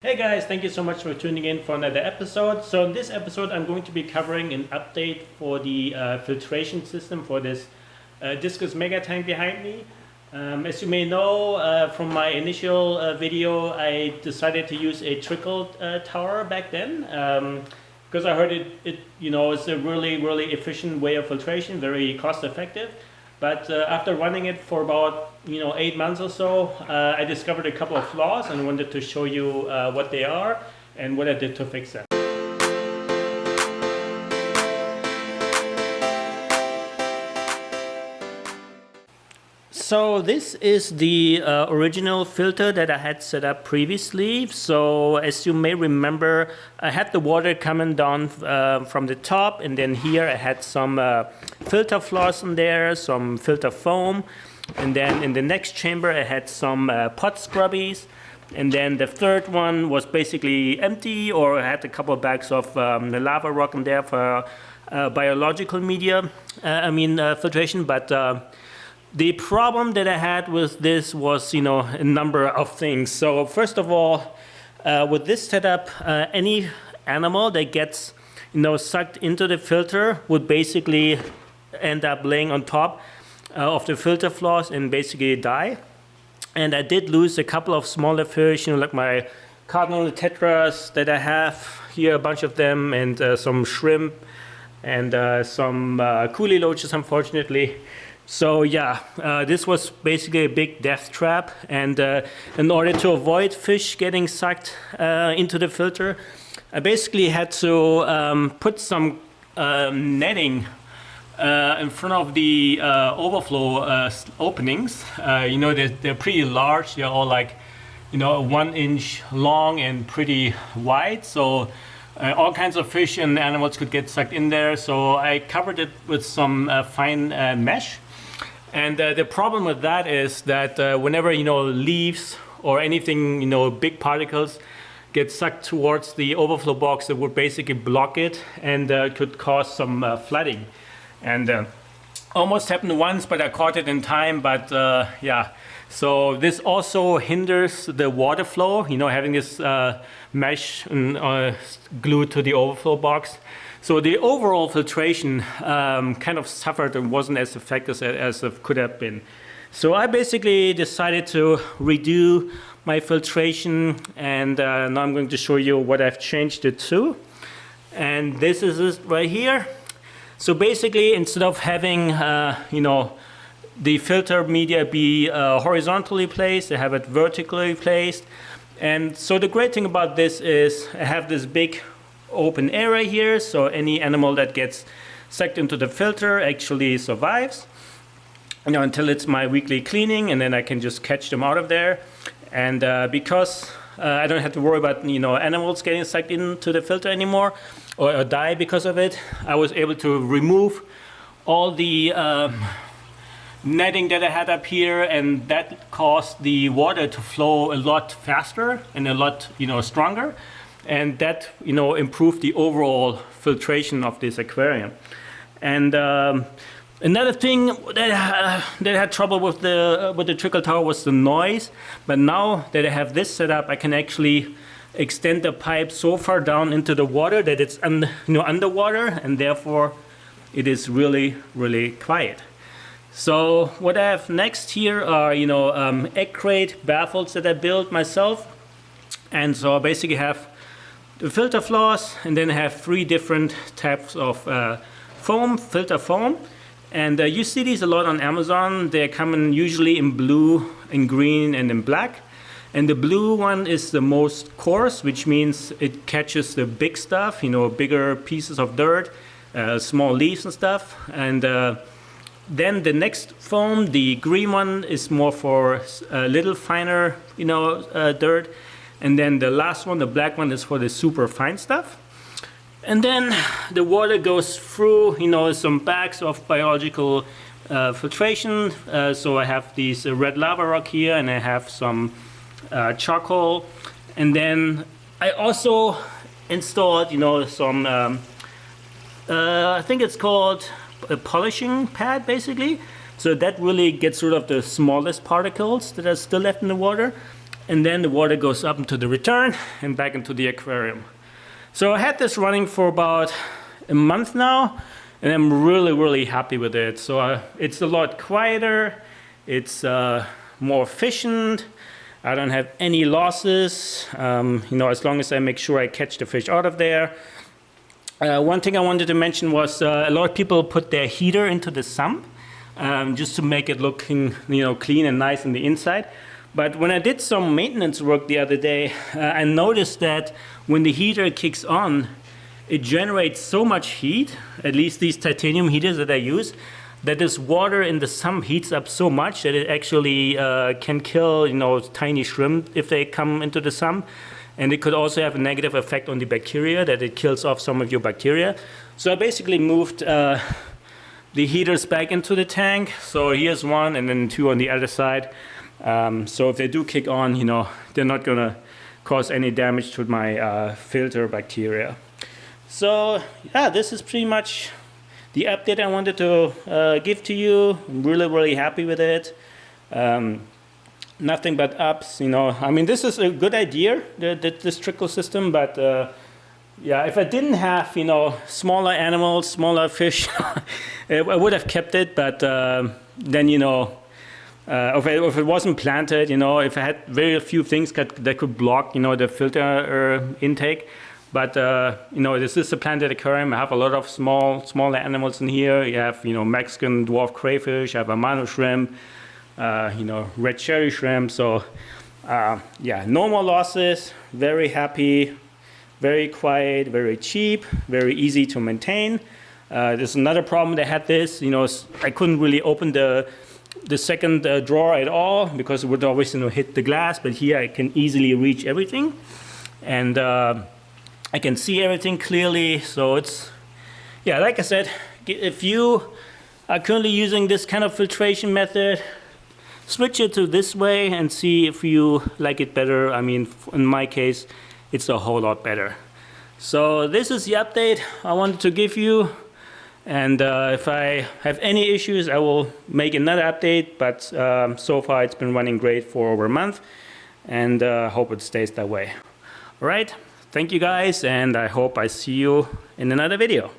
Hey guys, thank you so much for tuning in for another episode. So in this episode I'm going to be covering an update for the filtration system for this Discus mega tank behind me. As you may know from my initial video, I decided to use a trickle tower back then because I heard it it's a really efficient way of filtration, very cost effective. But after running it for about 8 months or so, I discovered a couple of flaws and wanted to show you what they are and what I did to fix them. So this is the original filter that I had set up previously. So as you may remember, I had the water coming down from the top, and then here I had some filter floss in there, some filter foam, and then in the next chamber I had some pot scrubbies, and then the third one was basically empty, or I had a couple of bags of the lava rock in there for biological media, filtration, but the problem that I had with this was, a number of things. So first of all, with this setup, any animal that gets, sucked into the filter would basically end up laying on top of the filter floss and basically die. And I did lose a couple of smaller fish, like my cardinal tetras that I have here, a bunch of them, and some shrimp and some coolie loaches, unfortunately. So yeah, this was basically a big death trap, and in order to avoid fish getting sucked into the filter, I basically had to put some netting in front of the overflow openings. They're pretty large. They're all like 1 inch long and pretty wide, so all kinds of fish and animals could get sucked in there. So I covered it with some fine mesh. And the problem with that is that whenever leaves or anything, big particles get sucked towards the overflow box, it would basically block it and could cause some flooding. And almost happened once, but I caught it in time. But yeah, so this also hinders the water flow, having this mesh glued to the overflow box. So the overall filtration kind of suffered and wasn't as effective as it could have been. So I basically decided to redo my filtration, and now I'm going to show you what I've changed it to. And this is it right here. So basically, instead of having the filter media be horizontally placed, I have it vertically placed. And so the great thing about this is I have this big open area here, so any animal that gets sucked into the filter actually survives until it's my weekly cleaning, and then I can just catch them out of there. And because I don't have to worry about animals getting sucked into the filter anymore or die because of it, I was able to remove all the netting that I had up here, and that caused the water to flow a lot faster and a lot stronger. And that improved the overall filtration of this aquarium. And another thing that I had trouble with the trickle tower was the noise. But now that I have this set up, I can actually extend the pipe so far down into the water that it's underwater, and therefore it is really quiet. So what I have next here are egg crate baffles that I built myself. And so I basically have the filter floss, and then I have 3 different types of foam, filter foam. And you see these a lot on Amazon. They're coming usually in blue, in green, and in black. And the blue one is the most coarse, which means it catches the big stuff, bigger pieces of dirt, small leaves and stuff. And then the next foam, the green one, is more for a little finer, dirt. And then the last one, the black one, is for the super fine stuff. And then the water goes through, some bags of biological filtration. So I have these red lava rock here, and I have some charcoal. And then I also installed, some, I think it's called a polishing pad, basically. So that really gets rid of the smallest particles that are still left in the water. and then the water goes up into the return and back into the aquarium. So I had this running for about a month now, and I'm really happy with it. So it's a lot quieter, it's more efficient, I don't have any losses, you know, as long as I make sure I catch the fish out of there. One thing I wanted to mention was a lot of people put their heater into the sump just to make it looking, you know, clean and nice on the inside. But when I did some maintenance work the other day, I noticed that when the heater kicks on, it generates so much heat, at least these titanium heaters that I use, that this water in the sump heats up so much that it actually can kill, you know, tiny shrimp if they come into the sump. And it could also have a negative effect on the bacteria, that it kills off some of your bacteria. So I basically moved the heaters back into the tank. So here's one and then two on the other side. So if they do kick on, you know, they're not gonna cause any damage to my filter bacteria. So yeah, this is pretty much the update I wanted to give to you. I'm really happy with it. Nothing but ups, you know. I mean, this is a good idea, this trickle system, but yeah, if I didn't have, you know, smaller animals, smaller fish, I would have kept it, but then, you know, if it wasn't planted, you know, if I had very few things that could block, you know, the filter intake. But, you know, this is a planted aquarium. I have a lot of smaller animals in here. You have, you know, Mexican dwarf crayfish, I have Amano shrimp, you know, red cherry shrimp. So, yeah, no more losses. Very happy, very quiet, very cheap, very easy to maintain. There's another problem that had this, you know, I couldn't really open the second drawer at all because it would always, you know, hit the glass. But here I can easily reach everything. And I can see everything clearly, so it's, yeah, like I said, if you are currently using this kind of filtration method, switch it to this way and see if you like it better. I mean, in my case, it's a whole lot better. So this is the update I wanted to give you, and if I have any issues, I will make another update, but so far it's been running great for over a month, and hope it stays that way. All right. Thank you guys, and I hope I see you in another video.